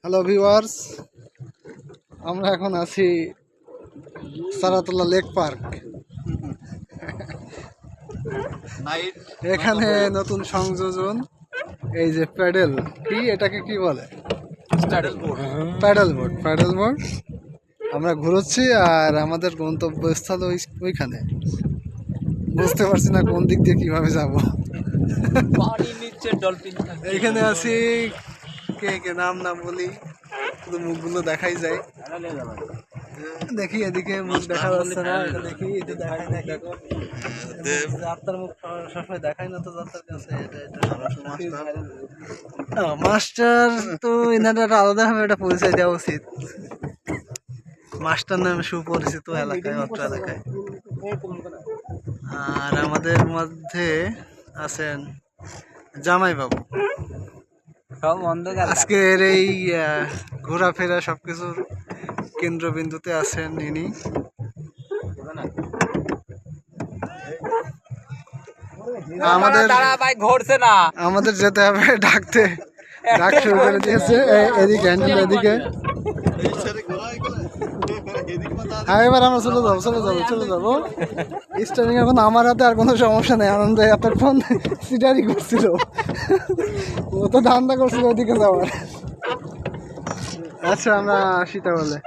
Hello viewers, আমরা এখন আছি সারাতলা লেক পার্ক। এখানে নতুন সংযোজন, এই যে প্যাডেল, কি এটাকে কি বলে, প্যাডেল বোর্ড আমরা ঘুরোচ্ছি। আর আমাদের গন্তব্যস্থল ওইখানে, বুঝতে পারছি না কোন দিক দিয়ে কিভাবে যাব। এইখানে আছি, কে কে নাম না বলি, শুধু মুখগুলো দেখাই যায়। দেখি এদিকে মুখ দেখা যাচ্ছে না, এটা দেখি, এটা দেখাই নাকি যাত্রার মুখ সবসময় দেখাই না তো যাত্রার কাছে। মাস্টার তো এনার একটা আলাদাভাবে একটা পরিচয় দেওয়া উচিত। মাস্টার নামে সুপরিচিত এলাকায়, অত্র এলাকায়। আর আমাদের মধ্যে আছেন জামাই বাবু। আজকের এই ঘোরাফেরা সবকিছুর কেন্দ্রবিন্দুতে আছেন ইনি। আমাদের যেতে হবে, ডাক শুরু করে দিয়েছে। এদিকে হ্যান্ডেল, এদিকে। হ্যাঁ, এবার আমরা চলে যাবো। স্টারিং এখন আমার হাতে, আর কোনো সমস্যা নেই। আনন্দ এতক্ষণ সিটারি করছিল, ও তো ধান্দা করছিল ওদিকে যাওয়ার। আচ্ছা, আমরা আসি তাহলে।